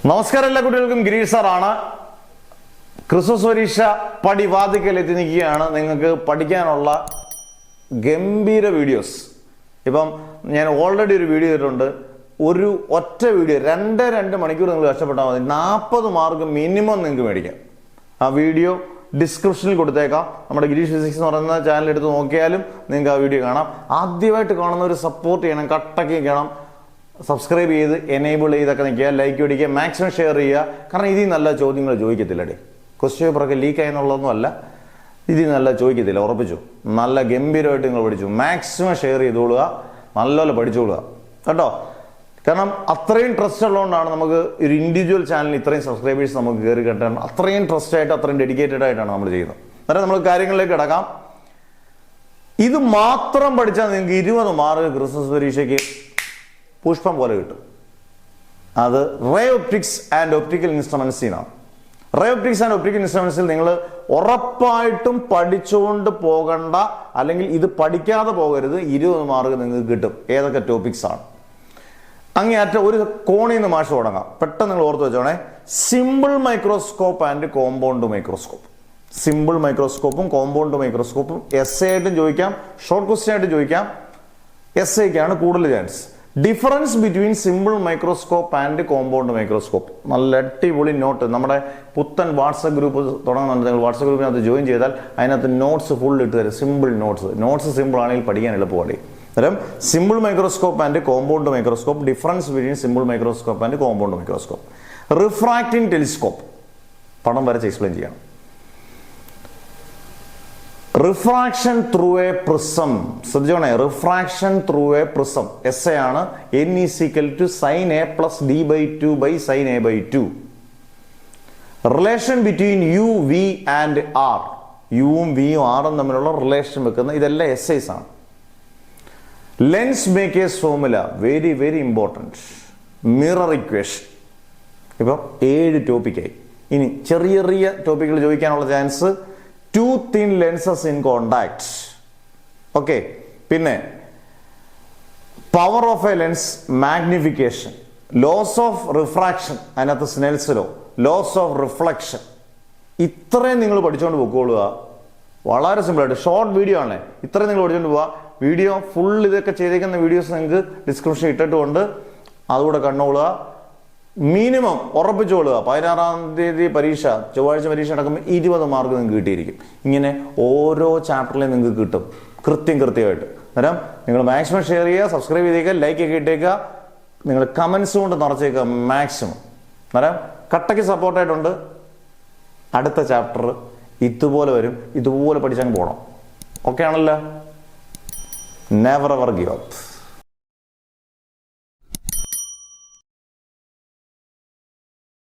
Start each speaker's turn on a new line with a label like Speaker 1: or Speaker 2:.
Speaker 1: നമസ്കാരം എല്ലാ കുട്ടികൾക്കും ഗിരീഷ് സാറാണ്. ക്രിസ്മസ് പരീക്ഷ പടിവാതിക്കൽ എത്തി നിൽക്കുകയാണ്. നിങ്ങൾക്ക് പഠിക്കാനുള്ള ഗംഭീര വീഡിയോസ്. ഇപ്പം ഞാൻ ഓൾറെഡി ഒരു വീഡിയോ ചെയ്തിട്ടുണ്ട്. ഒരു ഒറ്റ വീഡിയോ 2 മണിക്കൂർ നിങ്ങൾ കഷ്ടപ്പെട്ടാൽ മതി. 40 മാർക്ക് മിനിമം നിങ്ങൾക്ക് മേടിക്കാം. ആ വീഡിയോ ഡിസ്ക്രിപ്ഷനിൽ കൊടുത്തേക്കാം. നമ്മുടെ ഗിരീഷ് ഫിസിക്സ് എന്ന് പറയുന്ന ചാനൽ എടുത്ത് നോക്കിയാലും നിങ്ങൾക്ക് ആ വീഡിയോ കാണാം. ആദ്യമായിട്ട് കാണുന്നവർ സപ്പോർട്ട് ചെയ്യണം, കട്ടക്കി ചെയ്യണം, സബ്സ്ക്രൈബ് ചെയ്ത് എനേബിൾ ചെയ്തൊക്കെ നിൽക്കുക, ലൈക്ക് അടിക്കുക, മാക്സിമം ഷെയർ ചെയ്യുക. കാരണം ഇതിൽ നല്ല ചോദ്യങ്ങൾ ചോദിക്കത്തില്ലടേ. ക്വസ്റ്റ്യൻ പേപ്പറൊക്കെ ലീക്ക് ആയെന്നുള്ളതൊന്നും അല്ല, ഇതിൽ നല്ല ചോദിക്കത്തില്ല, ഉറപ്പിച്ചു. നല്ല ഗംഭീരമായിട്ട് നിങ്ങൾ പഠിച്ചു. മാക്സിമം ഷെയർ ചെയ്തോളുക, നല്ലപോലെ പഠിച്ചോളുക കേട്ടോ. കാരണം അത്രയും ട്രസ്റ്റ് ഉള്ളതുകൊണ്ടാണ് നമുക്ക് ഒരു ഇൻഡിവിജ്വൽ ചാനലിൽ ഇത്രയും സബ്സ്ക്രൈബേഴ്സ് നമുക്ക് കയറി കിട്ടാൻ. അത്രയും ട്രസ്റ്റ് ആയിട്ട്, അത്രയും ഡെഡിക്കേറ്റഡ് ആയിട്ടാണ് നമ്മൾ ചെയ്യുന്നത്. അന്നേരം നമ്മൾ കാര്യങ്ങളിലേക്ക് കിടക്കാം. ഇത് മാത്രം പഠിച്ചാൽ നിങ്ങൾക്ക് 20 മാർക്ക് ക്രിസ്മസ് പരീക്ഷയ്ക്ക് പുഷ്പം പോലെ കിട്ടും. അത് റേ ഒപ്റ്റിക്സ് ആൻഡ് ഒപ്റ്റിക്കൽ ഇൻസ്ട്രുമെന്റ്സിനാണ്. റേ ഒപ്റ്റിക്സ് ആൻഡ് ഒപ്റ്റിക്കൽ ഇൻസ്ട്രുമെന്റ്സിൽ നിങ്ങൾ ഉറപ്പായിട്ടും പഠിച്ചുകൊണ്ട് പോകണ്ട, അല്ലെങ്കിൽ ഇത് പഠിക്കാതെ പോകരുത്. 20 മാർക്ക് നിങ്ങൾക്ക് കിട്ടും. ഏതൊക്കെ ടോപ്പിക്സ് ആണ്? അങ്ങേയറ്റം ഒരു കോണിൽ നിന്ന് മാഷ് തുടങ്ങാം. പെട്ടെന്ന് നിങ്ങൾ ഓർത്ത് വെച്ചോണേ. Simple microscope and compound microscope. Simple മൈക്രോസ്കോപ്പും കോമ്പൗണ്ട് മൈക്രോസ്കോപ്പും എസ് എ ആയിട്ടും ചോദിക്കാം, ഷോർട്ട് ക്വസ്റ്റ്യൻ ആയിട്ട് ചോദിക്കാം. എസ് എക്കാണ് കൂടുതൽ chance. Difference between simple microscope and compound microscope. നല്ല അടിപൊളി നോട്ട് നമ്മുടെ പുത്തൻ വാട്സപ്പ് ഗ്രൂപ്പ് തുടങ്ങുന്നുണ്ട്. നിങ്ങൾ വാട്സപ്പ് ഗ്രൂപ്പിനകത്ത് ജോയിൻ ചെയ്താൽ അതിനകത്ത് നോട്ട്സ് ഫുൾ ഇട്ട് തരും. സിമ്പിൾ നോട്ട്സ് സിമ്പിൾ ആണെങ്കിൽ പഠിക്കാൻ എളുപ്പമാണ്. അന്നേരം simple microscope and compound microscope. Difference between simple microscope and compound microscope. Refracting telescope പടം വരച്ച് എക്സ്പ്ലെയിൻ ചെയ്യണം. Refraction through a prism. ശ്രദ്ധിച്ചോണേ, refraction through a prism. S A ആണ്. n = sin a + d/2 / sin a/2. Relation between u, v and r. യുവും വിയും ആറും തമ്മിലുള്ള relation വെക്കുന്ന ഇതെല്ലാം എസ്ഐസ് ആണ്. Lens makers formula, very very important. Mirror equation. ഇപ്പം 7 ടോപ്പിക്കായി. ഇനി ചെറിയ ചെറിയ ടോപ്പിക്കുകൾ ചോദിക്കാനുള്ള chance. 2 thin lenses in contact. Okay. പിന്നെ power of a lens, magnification, laws of refraction, അതിനകത്ത് Snell's law, laws of reflection. ഇത്രയും നിങ്ങൾ പഠിച്ചുകൊണ്ട് പോയിക്കൊള്ളുക. വളരെ സിമ്പിളായിട്ട് ഷോർട്ട് വീഡിയോ ആണ്. ഇത്രയും നിങ്ങൾ പഠിച്ചുകൊണ്ട് പോവുക. വീഡിയോ ഫുൾ ഇതൊക്കെ ചെയ്തേക്കുന്ന വീഡിയോസ് നിങ്ങൾക്ക് ഡിസ്ക്രിപ്ഷൻ ഇട്ടിട്ടുണ്ട്. അതുകൂടെ കണ്ടോളുക. മിനിമം ഉറപ്പിച്ചോളുക. 16-ാം തീയതി പരീക്ഷ, ചൊവ്വാഴ്ച പരീക്ഷ നടക്കുമ്പോൾ 20 മാർക്ക് നിങ്ങൾക്ക് കിട്ടിയിരിക്കും. ഇങ്ങനെ ഓരോ ചാപ്റ്ററിലും നിങ്ങൾക്ക് കിട്ടും കൃത്യമായിട്ട്. അന്നേരം നിങ്ങൾ മാക്സിമം ഷെയർ ചെയ്യുക, സബ്സ്ക്രൈബ് ചെയ്തേക്കുക, ലൈക്ക് ഒക്കെ ഇട്ടേക്കുക. നിങ്ങൾ കമൻസ് കൊണ്ട് നിറച്ചേക്കുക മാക്സിമം. അന്നേരം കട്ടയ്ക്ക് സപ്പോർട്ടായിട്ടുണ്ട്. അടുത്ത ചാപ്റ്റർ ഇതുപോലെ വരും. ഇതുപോലെ പഠിച്ചങ്ങ് പോകണം. ഓക്കെ ആണല്ലോ? Never ever give up.